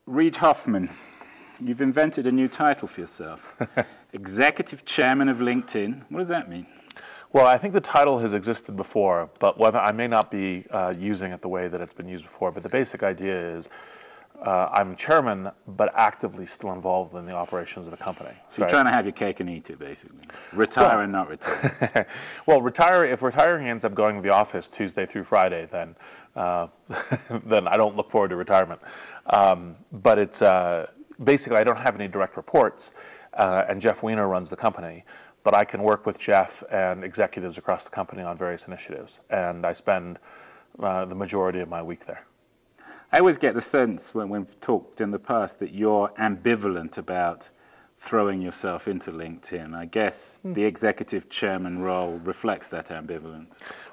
Reid Hoffman, you've invented a new title for yourself. Executive Chairman of LinkedIn. What does that mean? Well, I think the title has existed before, but whether I may not be using it the way that it's been used before. But the basic idea is I'm chairman, but actively still involved in the operations of the company. So you're trying to have your cake and eat it, basically. Retire and not retire. Well, if retiring ends up going to the office Tuesday through Friday, then then I don't look forward to retirement. But it's basically I don't have any direct reports, and Jeff Weiner runs the company. But I can work with Jeff and executives across the company on various initiatives, and I spend the majority of my week there. I always get the sense when we've talked in the past that you're ambivalent about throwing yourself into LinkedIn. I guess the executive chairman role reflects that ambivalence.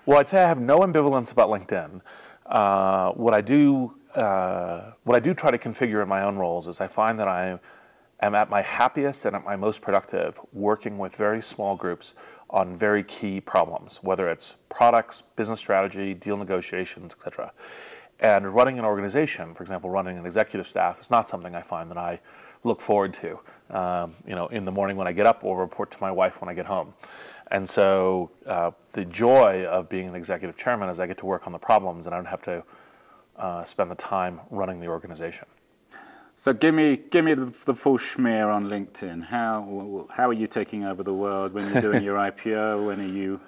Well, I'd say I have no ambivalence about LinkedIn. What I do try to configure in my own roles is I find that I am at my happiest and at my most productive working with very small groups on very key problems, whether it's products, business strategy, deal negotiations, etc. And running an organization, for example, running an executive staff, is not something I find that I look forward to, in the morning when I get up or report to my wife when I get home. And so the joy of being an executive chairman is I get to work on the problems and I don't have to spend the time running the organization. So give me the full schmear on LinkedIn. How are you taking over the world? When you're doing your IPO? When are you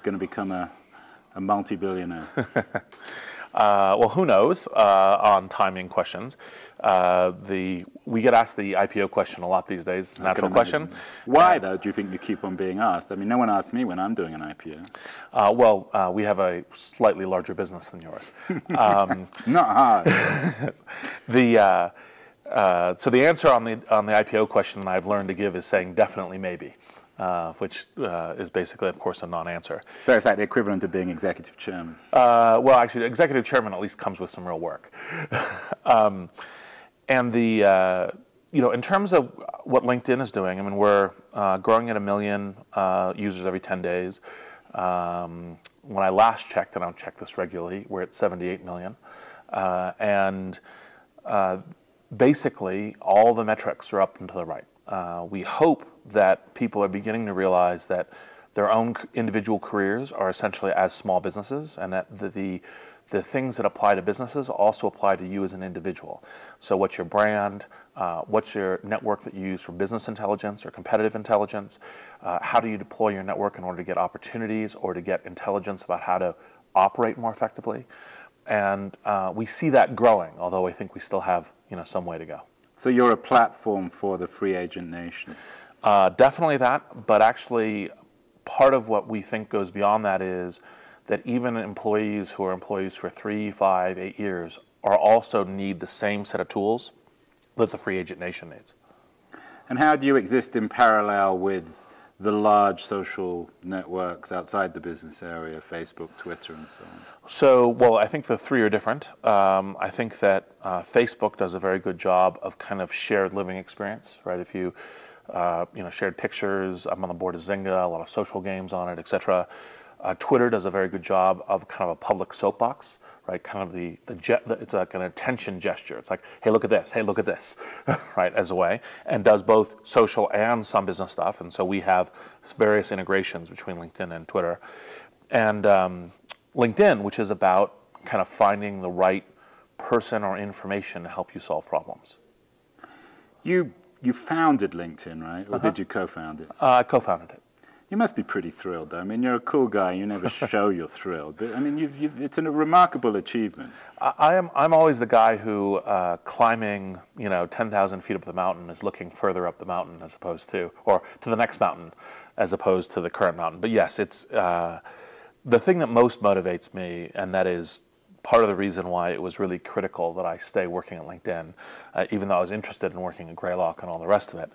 going to become a multi-billionaire? Well, who knows on timing questions. We get asked the IPO question a lot these days. It's a natural question. Why, though, do you think you keep on being asked? I mean, no one asks me when I'm doing an IPO. We have a slightly larger business than yours. Not hard. So the answer on the IPO question I've learned to give is saying definitely maybe, which is basically, of course, a non-answer. So it's like the equivalent of being executive chairman. Well, actually, executive chairman at least comes with some real work. And in terms of what LinkedIn is doing, I mean, we're growing at 1 million users every 10 days. When I last checked, and I don't check this regularly, we're at 78 million. Basically, all the metrics are up and to the right. We hope that people are beginning to realize that their own individual careers are essentially as small businesses, and that the things that apply to businesses also apply to you as an individual. So what's your brand? What's your network that you use for business intelligence or competitive intelligence? How do you deploy your network in order to get opportunities or to get intelligence about how to operate more effectively? And we see that growing, although I think we still have some way to go. So you're a platform for the free agent nation? Definitely that, but actually part of what we think goes beyond that is that even employees who are employees for 3, 5, 8 years also need the same set of tools that the free agent nation needs. And how do you exist in parallel with the large social networks outside the business area, Facebook, Twitter, and so on? So, well, I think the three are different. I think that Facebook does a very good job of kind of shared living experience, right? If you, shared pictures, I'm on the board of Zynga, a lot of social games on it, etc. Twitter does a very good job of kind of a public soapbox, right? Kind of it's like an attention gesture. It's like, hey, look at this. Hey, look at this, right? As a way, and does both social and some business stuff. And so we have various integrations between LinkedIn and Twitter, and LinkedIn, which is about kind of finding the right person or information to help you solve problems. You founded LinkedIn, right? Or did you co-found it? I co-founded it. You must be pretty thrilled, though. I mean, you're a cool guy. You never show you're thrilled. But, I mean, it's a remarkable achievement. I'm always the guy who climbing, 10,000 feet up the mountain is looking further up the mountain as opposed to, or to the next mountain as opposed to the current mountain. But yes, it's the thing that most motivates me, and that is part of the reason why it was really critical that I stay working at LinkedIn, even though I was interested in working at Greylock and all the rest of it,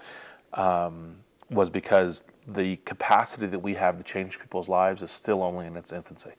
was because the capacity that we have to change people's lives is still only in its infancy.